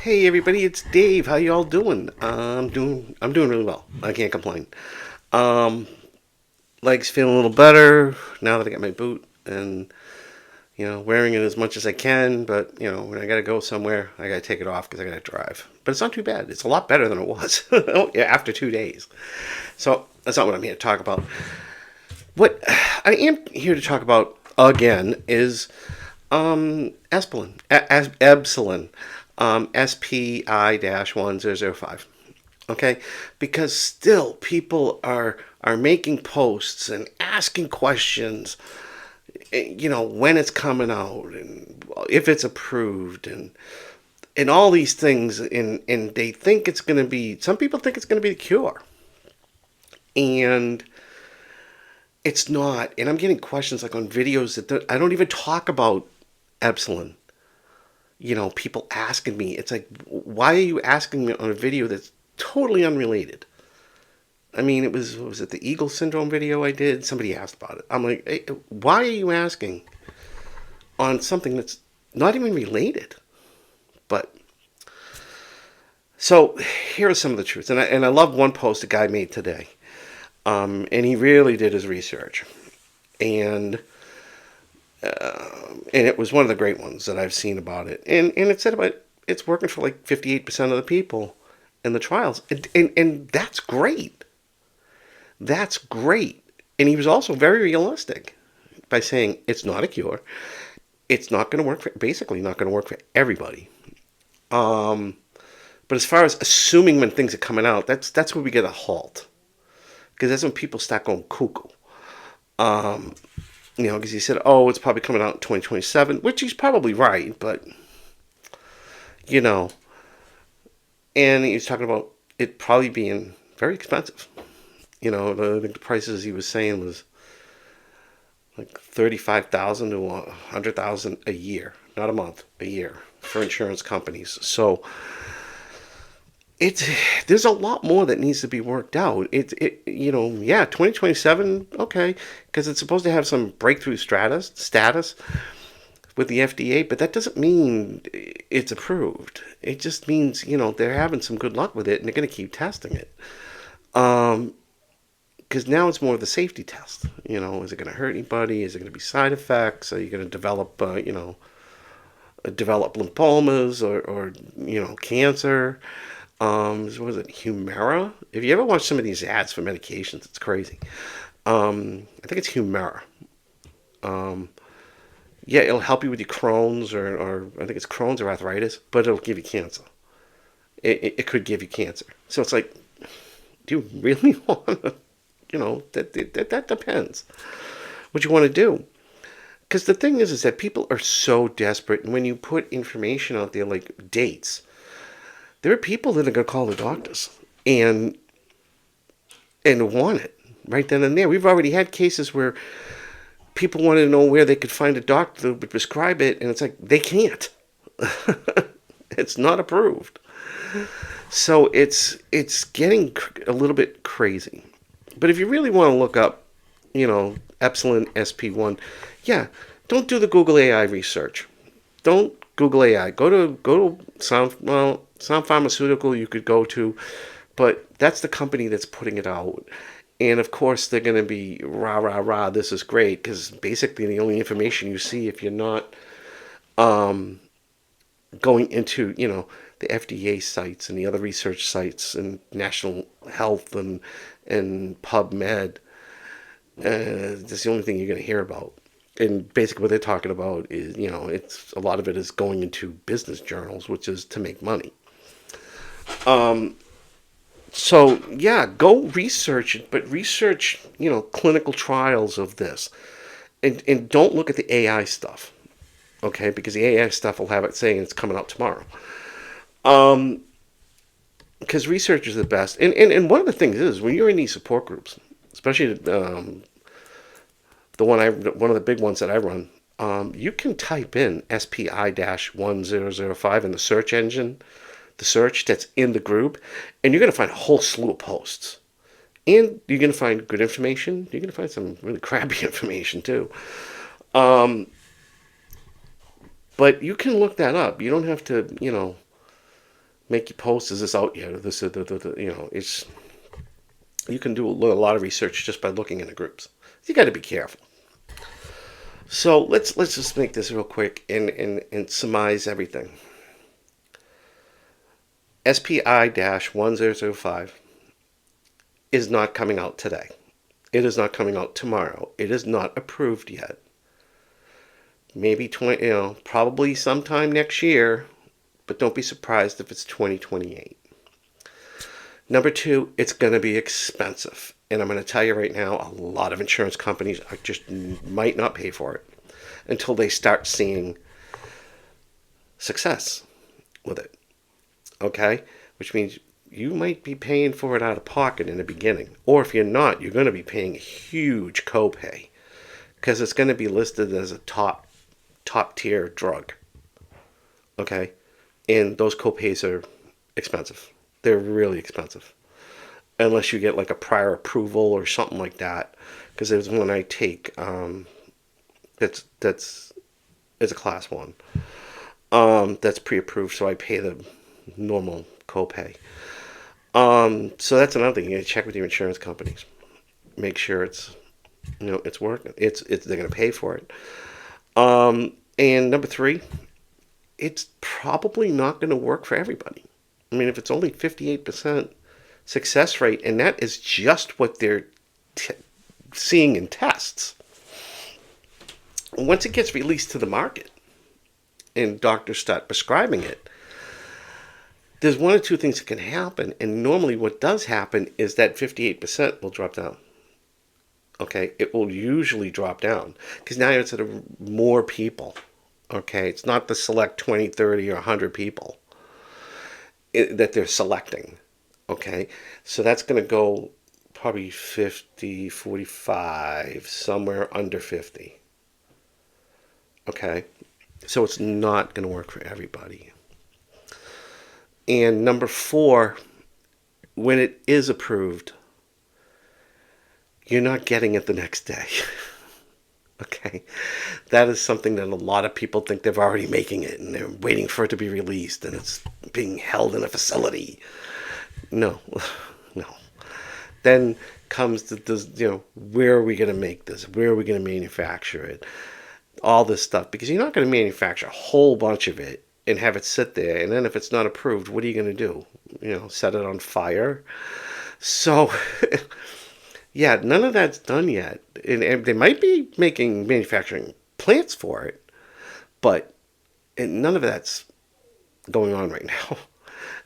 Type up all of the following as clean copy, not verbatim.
Hey everybody, it's Dave. How you all doing? I'm doing really well. I can't complain. Um, Legs feeling a little better now that I got my boot, and wearing it as much as I can. But when I gotta go somewhere, I gotta take it off because I gotta drive. But it's not too bad. It's a lot better than it was yeah, after 2 days. So that's not what I'm here to talk about. What I am here to talk about again is Espelin, Ebselen, SPI-1005. Okay, because still people are making posts and asking questions. When it's coming out and if it's approved and all these things, and they think it's going to be. Some people think it's going to be the cure, and it's not. And I'm getting questions like on videos that I don't even talk about Epsilon. People asking me, it's like, why are you asking me on a video that's totally unrelated? I mean, was it the Eagle syndrome video I did? Somebody asked about it. I'm like, hey, why are you asking on something that's not even related? But so here are some of the truths, and I love one post a guy made today, and he really did his research, and and it was one of the great ones that I've seen about it. And it said about it's working for like 58% of the people in the trials, and that's great. That's great. And he was also very realistic by saying it's not a cure. It's not going to work for basically not going to work for everybody. Um, but as far as assuming when things are coming out, that's where we get a halt because that's when people start going cuckoo. Um, because he said, "Oh, it's probably coming out in 2027," which he's probably right, but you know, and he was talking about it probably being very expensive. I think the prices he was saying was like 35,000 to 100,000 a year, not a month, a year for insurance companies. So it's there's a lot more that needs to be worked out. Yeah, 2027, okay, because it's supposed to have some breakthrough status with the FDA, but that doesn't mean it's approved. It just means they're having some good luck with it, and they're going to keep testing it. Because now it's more of the safety test. Is it going to hurt anybody? Is it going to be side effects? Are you going to develop, develop lymphomas or cancer? What was it, Humira? If you ever watch some of these ads for medications, it's crazy. I think it's Humira. Um, yeah, it'll help you with your Crohn's or I think it's Crohn's or arthritis, but it'll give you cancer. It could give you cancer. So it's like, do you really want to? That depends what you want to do. Because the thing is that people are so desperate, and when you put information out there like dates, there are people that are going to call the doctors and want it right then and there. We've already had cases where people wanted to know where they could find a doctor that would prescribe it, and it's like they can't. It's not approved. So it's getting a little bit crazy. But if you really want to look up, Epsilon SP1, yeah, don't do the Google AI research. Don't Google AI. Go to Sound Pharmaceutical. You could go to, but that's the company that's putting it out. And of course, they're going to be rah rah rah. This is great because basically the only information you see if you're not um, going into the FDA sites and the other research sites and National Health and PubMed. That's the only thing you're going to hear about. And basically, what they're talking about is, it's a lot of it is going into business journals, which is to make money. Um, so yeah, go research it, but research, clinical trials of this, and don't look at the AI stuff, okay? Because the AI stuff will have it saying it's coming out tomorrow. Um, because research is the best. And one of the things is when you're in these support groups, especially one of the big ones that I run, you can type in SPI-1005 in the search engine, the search that's in the group, and you're going to find a whole slew of posts. And you're going to find good information. You're going to find some really crappy information too. But you can look that up. You don't have to, make you post, is this out yet? Or this, it's, you can do a lot of research just by looking in the groups. You got to be careful. So let's just make this real quick and surmise everything. SPI-1005 is not coming out today. It is not coming out tomorrow. It is not approved yet. Maybe probably sometime next year, but don't be surprised if it's 2028. Number two, it's going to be expensive. And I'm going to tell you right now, a lot of insurance companies just might not pay for it until they start seeing success with it. Okay? Which means you might be paying for it out of pocket in the beginning. Or if you're not, you're going to be paying a huge copay because it's going to be listed as a top tier drug. Okay? And those copays are expensive. They're really expensive. Unless you get like a prior approval or something like that. Because there's one I take that's it's a class 1. That's pre-approved, so I pay the normal copay. So that's another thing. You gotta check with your insurance companies. Make sure it's working. It's they're gonna pay for it. And number 3, it's probably not gonna work for everybody. I mean, if it's only 58% success rate, and that is just what they're seeing in tests. Once it gets released to the market and doctors start prescribing it, there's one or two things that can happen. And normally what does happen is that 58% will drop down. Okay, it will usually drop down because now it's at more people. Okay, it's not the select 20, 30, or 100 people that they're selecting. Okay, so that's going to go probably 50, 45, somewhere under 50. Okay, so it's not going to work for everybody. And number 4, when it is approved, you're not getting it the next day. Okay, that is something that a lot of people think they're already making it and they're waiting for it to be released and it's being held in a facility. No. Then comes the, where are we going to make this? Where are we going to manufacture it? All this stuff. Because you're not going to manufacture a whole bunch of it and have it sit there. And then if it's not approved, what are you going to do? Set it on fire? So, yeah, none of that's done yet. And they might be making manufacturing plants for it. But none of that's going on right now.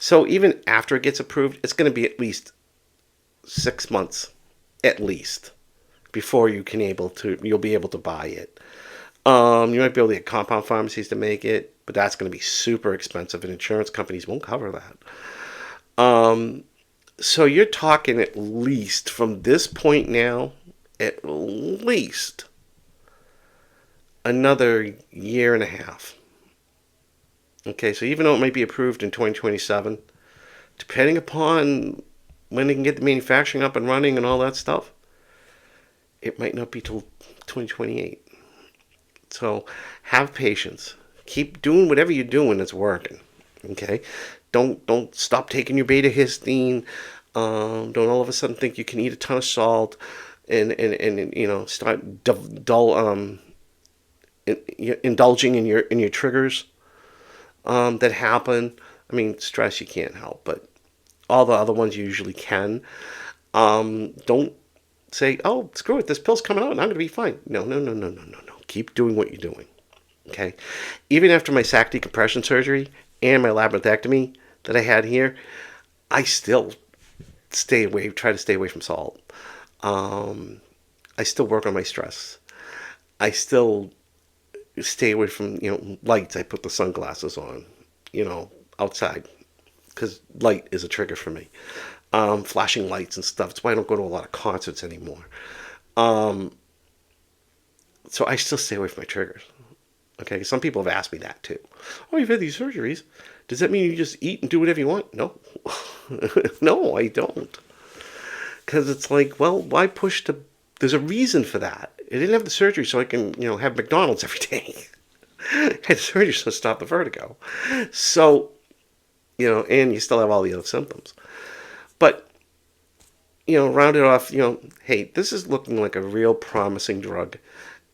So even after it gets approved, it's going to be at least 6 months, at least, before you'll be able to buy it. You might be able to get compound pharmacies to make it, but that's going to be super expensive, and insurance companies won't cover that. So you're talking at least from this point now, at least another year and a half. Okay, so even though it might be approved in 2027, depending upon when they can get the manufacturing up and running and all that stuff, it might not be till 2028. So have patience. Keep doing whatever you're doing that's working. Okay, don't stop taking your beta histine. Don't all of a sudden think you can eat a ton of salt and start indulging in your triggers that happen. I mean, stress you can't help, but all the other ones you usually can. Don't say, oh, screw it, this pill's coming out and I'm going to be fine. No. Keep doing what you're doing. Okay? Even after my sac decompression surgery and my labyrinthectomy that I had here, I still try to stay away from salt. I still work on my stress. I still stay away from, lights. I put the sunglasses on, outside, because light is a trigger for me. Flashing lights and stuff. That's why I don't go to a lot of concerts anymore. So I still stay away from my triggers. Okay, some people have asked me that too. Oh, you've had these surgeries. Does that mean you just eat and do whatever you want? No. No, I don't. Because it's like, well, why push the... There's a reason for that. I didn't have the surgery so I can, have McDonald's every day. I had the surgery so to stop the vertigo. So and you still have all the other symptoms. But, round it off, hey, this is looking like a real promising drug.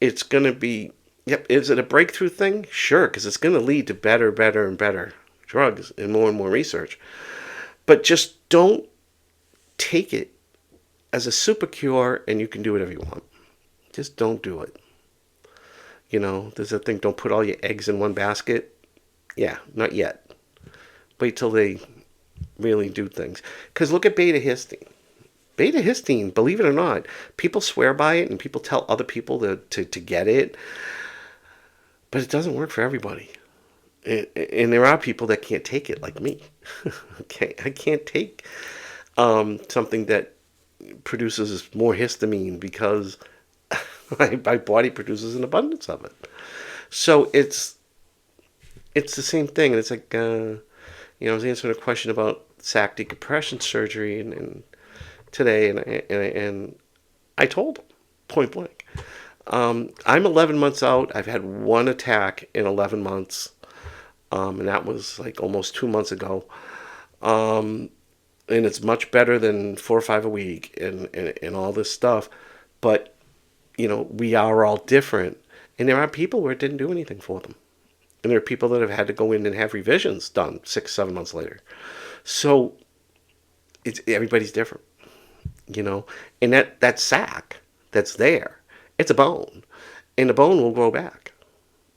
It's going to be, yep, is it a breakthrough thing? Sure, because it's going to lead to better, better, and better drugs and more research. But just don't take it as a super cure and you can do whatever you want. Just don't do it. There's a thing, don't put all your eggs in one basket. Yeah, not yet. Wait till they really do things. Because look at beta histine. Beta histine, believe it or not, people swear by it and people tell other people to get it, but it doesn't work for everybody. And there are people that can't take it, like me. Okay, I can't take something that produces more histamine because my body produces an abundance of it. So it's the same thing. And it's like, I was answering a question about sac decompression surgery and today, and I told him point blank, I'm 11 months out. I've had one attack in 11 months, and that was like almost 2 months ago. And it's much better than 4 or 5 a week and all this stuff. But, we are all different. And there are people where it didn't do anything for them. And there are people that have had to go in and have revisions done 6, 7 months later. So everybody's different, And that sac that's there, it's a bone. And the bone will grow back,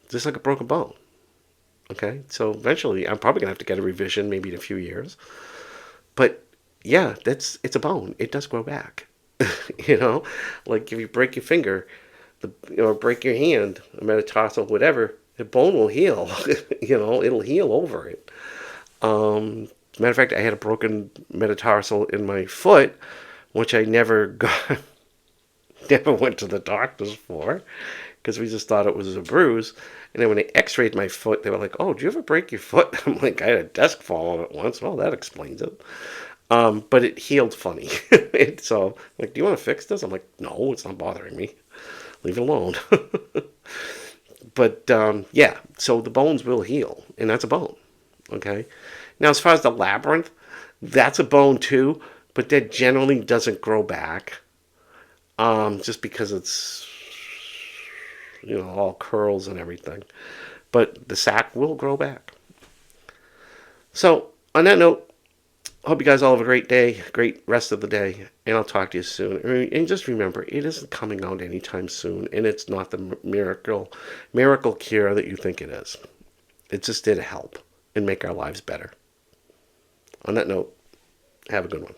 just like a broken bone. Okay? So eventually, I'm probably going to have to get a revision maybe in a few years. But yeah, it's a bone. It does grow back. Like if you break your finger, or break your hand, a metatarsal, whatever, the bone will heal. It'll heal over it. Matter of fact, I had a broken metatarsal in my foot, which I never got, never went to the doctors for, because we just thought it was a bruise. And then when they X-rayed my foot, they were like, "Oh, did you ever break your foot?" I'm like, "I had a desk fall on it once." Well, that explains it. But it healed funny. So, like, "Do you want to fix this?" I'm like, "No, it's not bothering me. Leave it alone." But yeah, so the bones will heal, and that's a bone. Okay. Now, as far as the labyrinth, that's a bone too, but that generally doesn't grow back, just because it's all curls and everything. But the sac will grow back. So, on that note, hope you guys all have a great day, great rest of the day, and I'll talk to you soon. And just remember, it isn't coming out anytime soon, and it's not the miracle cure that you think it is. It's just there to help and make our lives better. On that note, have a good one.